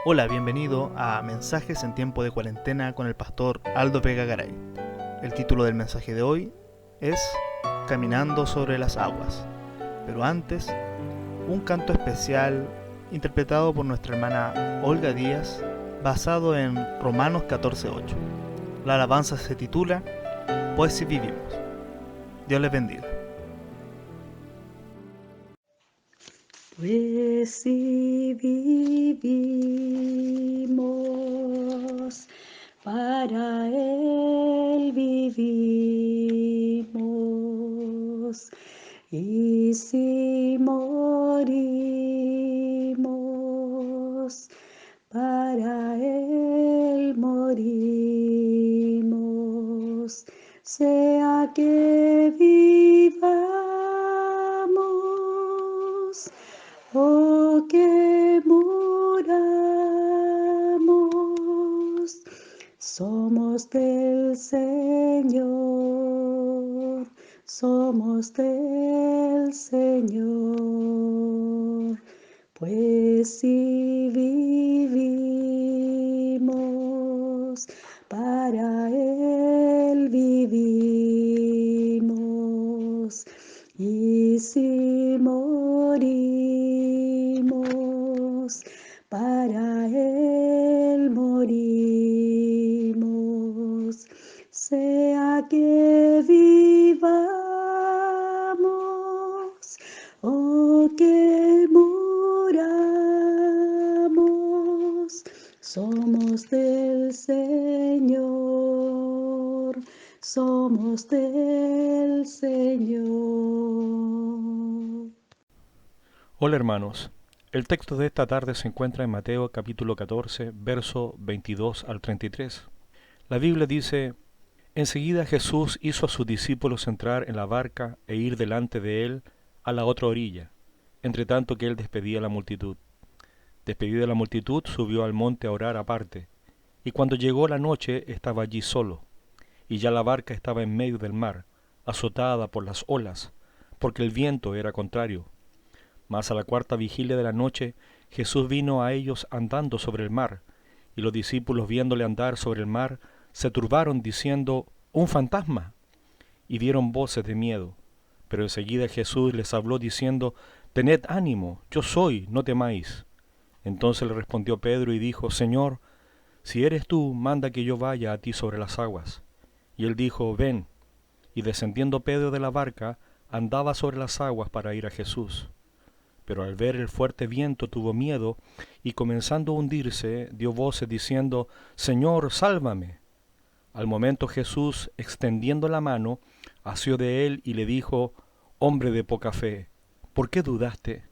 Hola, bienvenido a Mensajes en tiempo de cuarentena con el pastor Aldo Vega Garay. El título del mensaje de hoy es Caminando sobre las aguas. Pero antes, un canto especial interpretado por nuestra hermana Olga Díaz, basado en Romanos 14:8. La alabanza se titula Pues si vivimos. Dios les bendiga. Pues si vivimos, para Él vivimos, y si morimos, para Él morimos, sea que vivamos o que muramos, somos del Señor, somos del Señor. Pues si vivimos, para Él vivimos, y si morimos, para Él morimos, sea que vivamos o que muramos, somos del Señor, somos del Señor. Hola hermanos, el texto de esta tarde se encuentra en Mateo capítulo 14, verso 22 al 33. La Biblia dice, enseguida Jesús hizo a sus discípulos entrar en la barca e ir delante de él a la otra orilla, entre tanto que él despedía a la multitud. Despedida la multitud, subió al monte a orar aparte, y cuando llegó la noche estaba allí solo, y ya la barca estaba en medio del mar, azotada por las olas, porque el viento era contrario. Mas a la cuarta vigilia de la noche Jesús vino a ellos andando sobre el mar, y los discípulos viéndole andar sobre el mar, se turbaron diciendo, «¡Un fantasma!», y dieron voces de miedo. Pero enseguida Jesús les habló diciendo, «Tened ánimo, yo soy, no temáis». Entonces le respondió Pedro y dijo, «Señor, si eres tú, manda que yo vaya a ti sobre las aguas». Y él dijo, «Ven». Y descendiendo Pedro de la barca, andaba sobre las aguas para ir a Jesús. Pero al ver el fuerte viento tuvo miedo, y comenzando a hundirse, dio voces diciendo, «Señor, sálvame». Al momento Jesús, extendiendo la mano, asió de él y le dijo, «Hombre de poca fe, ¿por qué dudaste?».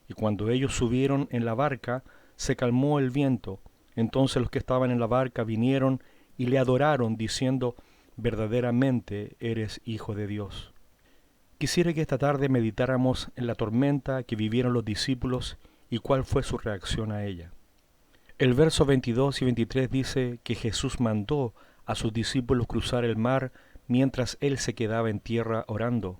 Y cuando ellos subieron en la barca, se calmó el viento. Entonces los que estaban en la barca vinieron y le adoraron, diciendo, «Verdaderamente eres Hijo de Dios». Quisiera que esta tarde meditáramos en la tormenta que vivieron los discípulos y cuál fue su reacción a ella. El verso 22 y 23 dice que Jesús mandó a sus discípulos cruzar el mar mientras él se quedaba en tierra orando.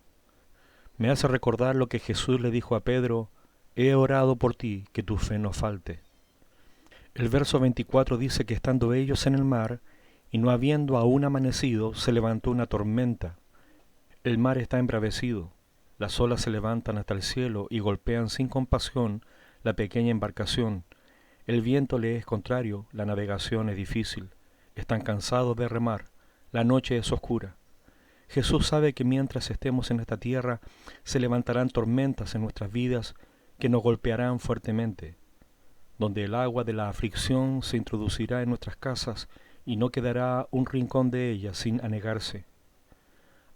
Me hace recordar lo que Jesús le dijo a Pedro, «He orado por ti, que tu fe no falte». El verso 24 dice que estando ellos en el mar y no habiendo aún amanecido, se levantó una tormenta. El mar está embravecido, las olas se levantan hasta el cielo y golpean sin compasión la pequeña embarcación. El viento le es contrario, la navegación es difícil, están cansados de remar, la noche es oscura. Jesús sabe que mientras estemos en esta tierra se levantarán tormentas en nuestras vidas que nos golpearán fuertemente, donde el agua de la aflicción se introducirá en nuestras casas y no quedará un rincón de ellas sin anegarse.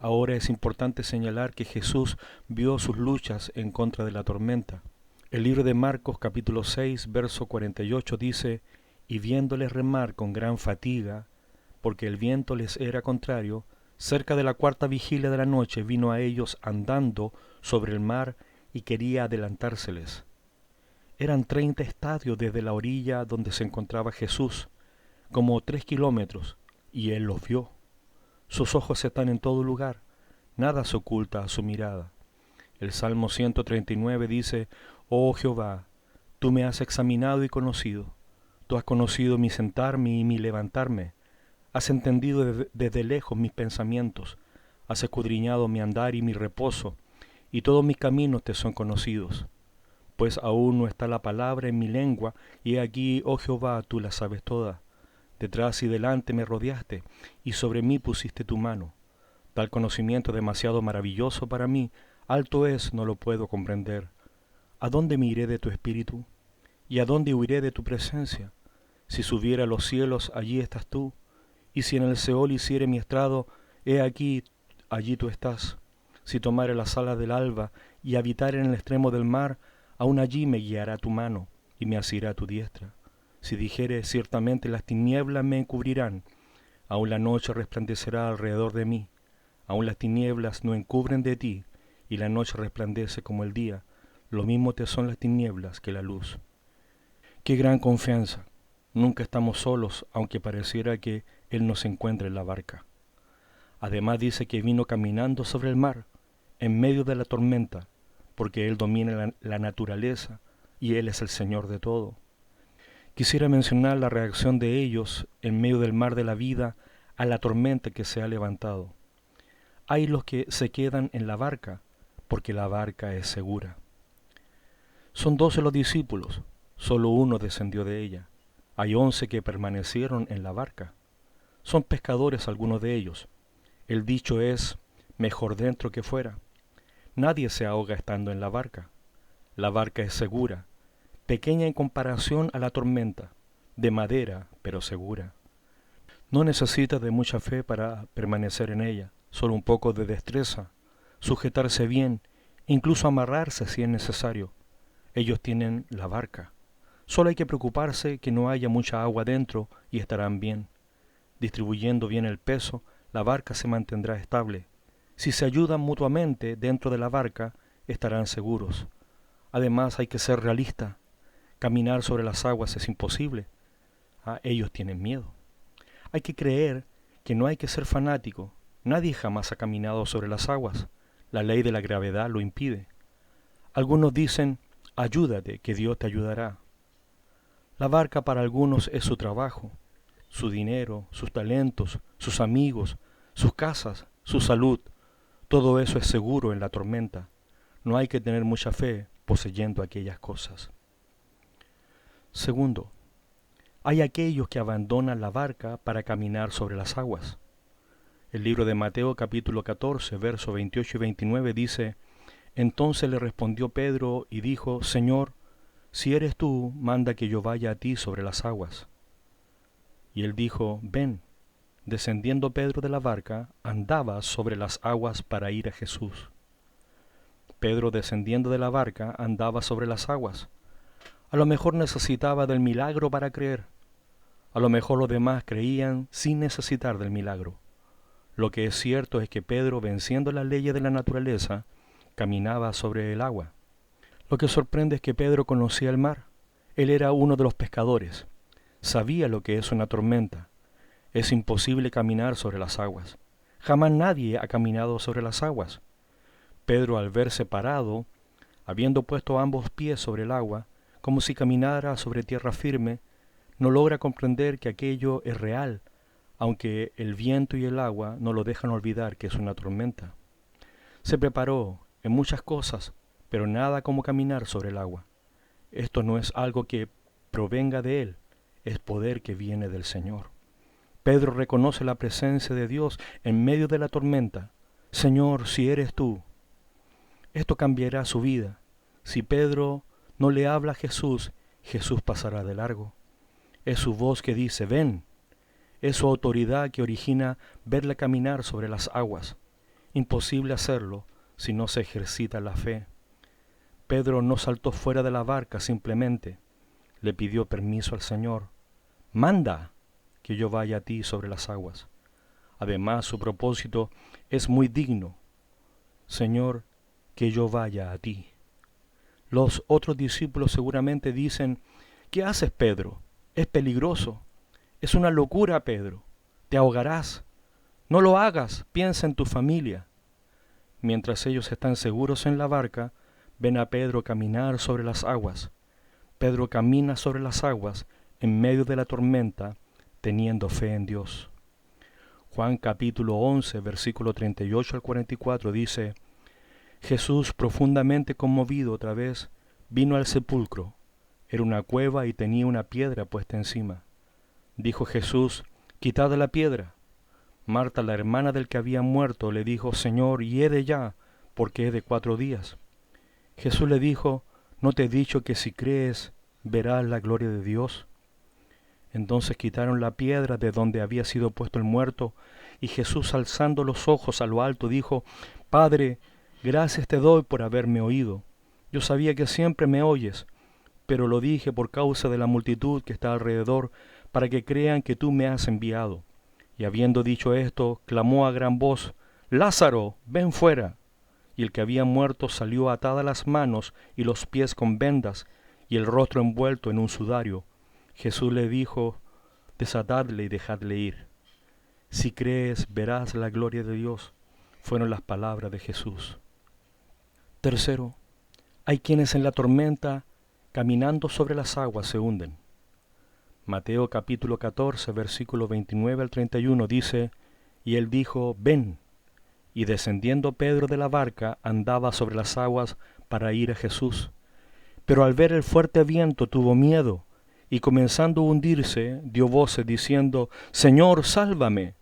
Ahora es importante señalar que Jesús vio sus luchas en contra de la tormenta. El libro de Marcos capítulo 6, verso 48 dice, «Y viéndoles remar con gran fatiga, porque el viento les era contrario, cerca de la cuarta vigilia de la noche vino a ellos andando sobre el mar y quería adelantárseles». Eran 30 estadios desde la orilla donde se encontraba Jesús, como 3 kilómetros, y él los vio. Sus ojos están en todo lugar, nada se oculta a su mirada. El Salmo 139 dice, «Oh Jehová, tú me has examinado y conocido, Tú has conocido mi sentarme y mi levantarme. Has entendido desde lejos mis pensamientos. Has escudriñado mi andar y mi reposo, y todos mis caminos te son conocidos. Pues aún no está la palabra en mi lengua, y he aquí, oh Jehová, tú la sabes toda. Detrás y delante me rodeaste, y sobre mí pusiste tu mano. Tal conocimiento demasiado maravilloso para mí, alto es, no lo puedo comprender. ¿A dónde me iré de tu espíritu? ¿Y a dónde huiré de tu presencia? Si subiera a los cielos, allí estás tú, y si en el Seol hiciere mi estrado, he aquí, allí tú estás. Si tomare las alas del alba, y habitare en el extremo del mar, aun allí me guiará tu mano, y me asirá tu diestra. Si dijere, ciertamente las tinieblas me encubrirán, aun la noche resplandecerá alrededor de mí. Aun las tinieblas no encubren de ti, y la noche resplandece como el día. Lo mismo te son las tinieblas que la luz. ¡Qué gran confianza! Nunca estamos solos, aunque pareciera que Él nos encuentra en la barca. Además dice que vino caminando sobre el mar, en medio de la tormenta, porque Él domina la naturaleza y Él es el Señor de todo. Quisiera mencionar la reacción de ellos en medio del mar de la vida a la tormenta que se ha levantado. Hay los que se quedan en la barca, porque la barca es segura. Son 12 los discípulos, solo uno descendió de ella. Hay 11 que permanecieron en la barca. Son pescadores algunos de ellos. El dicho es, mejor dentro que fuera. Nadie se ahoga estando en la barca. La barca es segura, pequeña en comparación a la tormenta, de madera, pero segura. No necesita de mucha fe para permanecer en ella, solo un poco de destreza, sujetarse bien, incluso amarrarse si es necesario. Ellos tienen la barca. Solo hay que preocuparse que no haya mucha agua dentro y estarán bien. Distribuyendo bien el peso, la barca se mantendrá estable. Si se ayudan mutuamente dentro de la barca, estarán seguros. Además hay que ser realista. Caminar sobre las aguas es imposible. Ellos tienen miedo. Hay que creer que no hay que ser fanático. Nadie jamás ha caminado sobre las aguas. La ley de la gravedad lo impide. Algunos dicen, ayúdate, que Dios te ayudará. La barca para algunos es su trabajo, su dinero, sus talentos, sus amigos, sus casas, su salud. Todo eso es seguro en la tormenta. No hay que tener mucha fe poseyendo aquellas cosas. Segundo, hay aquellos que abandonan la barca para caminar sobre las aguas. El libro de Mateo capítulo 14, versos 28 y 29 dice, Entonces le respondió Pedro y dijo, Señor, si eres tú, manda que yo vaya a ti sobre las aguas. Y él dijo, ven. Descendiendo Pedro de la barca, andaba sobre las aguas para ir a Jesús. Pedro, descendiendo de la barca, andaba sobre las aguas. A lo mejor necesitaba del milagro para creer. A lo mejor los demás creían sin necesitar del milagro. Lo que es cierto es que Pedro, venciendo las leyes de la naturaleza, caminaba sobre el agua. Lo que sorprende es que Pedro conocía el mar. Él era uno de los pescadores. Sabía lo que es una tormenta. Es imposible caminar sobre las aguas. Jamás nadie ha caminado sobre las aguas. Pedro, al verse parado, habiendo puesto ambos pies sobre el agua, como si caminara sobre tierra firme, no logra comprender que aquello es real, aunque el viento y el agua no lo dejan olvidar que es una tormenta. Se preparó en muchas cosas, pero nada como caminar sobre el agua. Esto no es algo que provenga de él, es poder que viene del Señor. Pedro reconoce la presencia de Dios en medio de la tormenta. Señor, si eres tú. Esto cambiará su vida. Si Pedro no le habla a Jesús, Jesús pasará de largo. Es su voz que dice, ven. Es su autoridad que origina verle caminar sobre las aguas. Imposible hacerlo si no se ejercita la fe. Pedro no saltó fuera de la barca simplemente. Le pidió permiso al Señor. Manda que yo vaya a ti sobre las aguas. Además, su propósito es muy digno. Señor, que yo vaya a ti. Los otros discípulos seguramente dicen, ¿qué haces, Pedro? Es peligroso. Es una locura, Pedro. Te ahogarás. No lo hagas. Piensa en tu familia. Mientras ellos están seguros en la barca, ven a Pedro caminar sobre las aguas. Pedro camina sobre las aguas, en medio de la tormenta, teniendo fe en Dios. Juan capítulo 11, versículo 38 al 44 dice: Jesús, profundamente conmovido otra vez, vino al sepulcro. Era una cueva y tenía una piedra puesta encima. Dijo Jesús: quitad la piedra. Marta, la hermana del que había muerto, le dijo: Señor, hiede ya, porque es de 4 días. Jesús le dijo: ¿no te he dicho que si crees, verás la gloria de Dios? Entonces quitaron la piedra de donde había sido puesto el muerto, y Jesús, alzando los ojos a lo alto, dijo: Padre, gracias te doy por haberme oído. Yo sabía que siempre me oyes, pero lo dije por causa de la multitud que está alrededor, para que crean que tú me has enviado. Y habiendo dicho esto, clamó a gran voz: Lázaro, ven fuera. Y el que había muerto salió atadas las manos y los pies con vendas, y el rostro envuelto en un sudario. Jesús le dijo: desatadle y dejadle ir. Si crees, verás la gloria de Dios. Fueron las palabras de Jesús. Tercero, hay quienes en la tormenta, caminando sobre las aguas, se hunden. Mateo capítulo 14, versículo 29 al 31 dice: Y él dijo: ven. Y descendiendo Pedro de la barca, andaba sobre las aguas para ir a Jesús. Pero al ver el fuerte viento tuvo miedo, y comenzando a hundirse, dio voces diciendo: Señor, sálvame.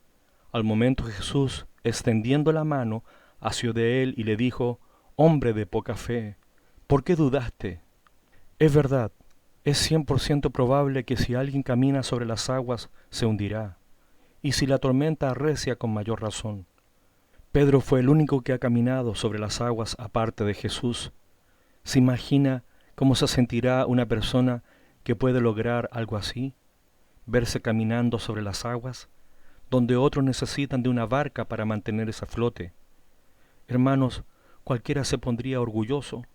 Al momento Jesús, extendiendo la mano, asió de él y le dijo: Hombre de poca fe, ¿por qué dudaste? Es verdad, es 100% probable que si alguien camina sobre las aguas, se hundirá, y si la tormenta arrecia, con mayor razón. Pedro fue el único que ha caminado sobre las aguas aparte de Jesús. ¿Se imagina cómo se sentirá una persona que puede lograr algo así? Verse caminando sobre las aguas, donde otros necesitan de una barca para mantenerse a flote. Hermanos, cualquiera se pondría orgulloso,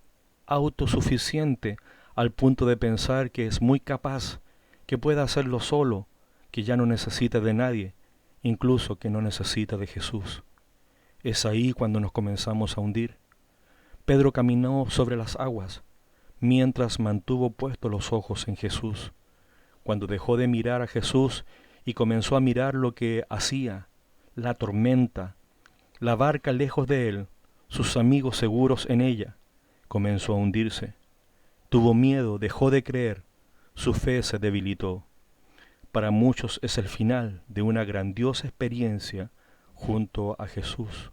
autosuficiente, al punto de pensar que es muy capaz, que puede hacerlo solo, que ya no necesita de nadie, incluso que no necesita de Jesús. Es ahí cuando nos comenzamos a hundir. Pedro caminó sobre las aguas, mientras mantuvo puestos los ojos en Jesús. Cuando dejó de mirar a Jesús y comenzó a mirar lo que hacía, la tormenta, la barca lejos de él, sus amigos seguros en ella, comenzó a hundirse. Tuvo miedo, dejó de creer, su fe se debilitó. Para muchos es el final de una grandiosa experiencia junto a Jesús.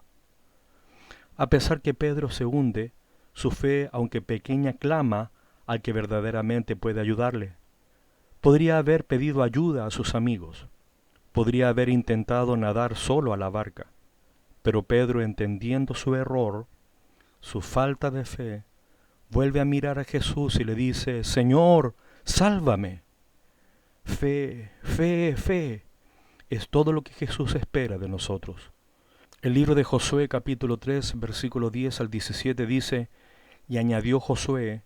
A pesar que Pedro se hunde, su fe, aunque pequeña, clama al que verdaderamente puede ayudarle. Podría haber pedido ayuda a sus amigos, podría haber intentado nadar solo a la barca, pero Pedro, entendiendo su error, su falta de fe, vuelve a mirar a Jesús y le dice: Señor, sálvame. Fe, fe, fe, es todo lo que Jesús espera de nosotros. El libro de Josué capítulo 3, versículo 10 al 17 dice: Y añadió Josué: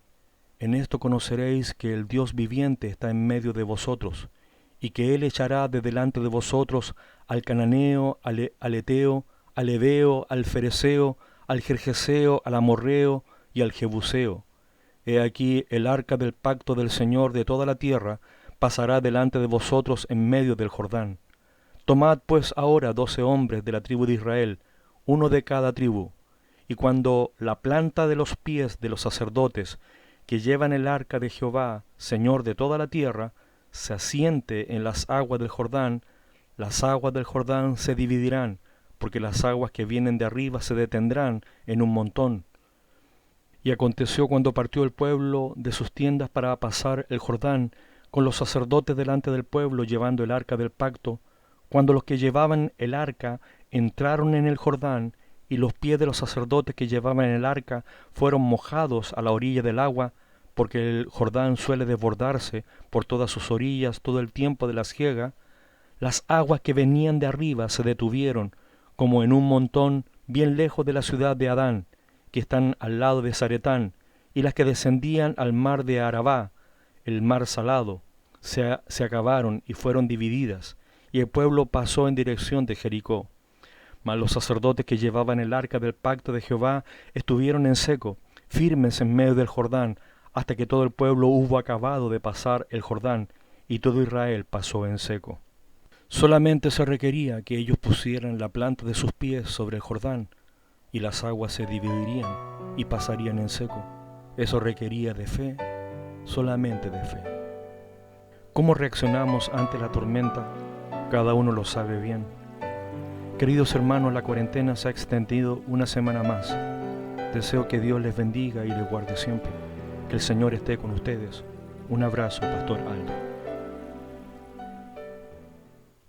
En esto conoceréis que el Dios viviente está en medio de vosotros, y que Él echará de delante de vosotros al cananeo, al eteo, al heveo, al fereceo, al gergeseo, al amorreo y al jebuseo. He aquí el arca del pacto del Señor de toda la tierra pasará delante de vosotros en medio del Jordán. Tomad pues ahora 12 hombres de la tribu de Israel, uno de cada tribu, y cuando la planta de los pies de los sacerdotes que llevan el arca de Jehová, Señor de toda la tierra, se asiente en las aguas del Jordán, las aguas del Jordán se dividirán, porque las aguas que vienen de arriba se detendrán en un montón. Y aconteció cuando partió el pueblo de sus tiendas para pasar el Jordán, con los sacerdotes delante del pueblo llevando el arca del pacto, cuando los que llevaban el arca entraron en el Jordán, y los pies de los sacerdotes que llevaban el arca fueron mojados a la orilla del agua, porque el Jordán suele desbordarse por todas sus orillas todo el tiempo de la siega, las aguas que venían de arriba se detuvieron, como en un montón bien lejos de la ciudad de Adán, que están al lado de Zaretán, y las que descendían al mar de Arabá, el mar salado, se acabaron y fueron divididas, y el pueblo pasó en dirección de Jericó. Mas los sacerdotes que llevaban el arca del pacto de Jehová estuvieron en seco, firmes en medio del Jordán, hasta que todo el pueblo hubo acabado de pasar el Jordán, y todo Israel pasó en seco. Solamente se requería que ellos pusieran la planta de sus pies sobre el Jordán, y las aguas se dividirían y pasarían en seco. Eso requería de fe, solamente de fe. ¿Cómo reaccionamos ante la tormenta? Cada uno lo sabe bien. Queridos hermanos, la cuarentena se ha extendido una semana más. Deseo que Dios les bendiga y les guarde siempre. Que el Señor esté con ustedes. Un abrazo, Pastor Aldo.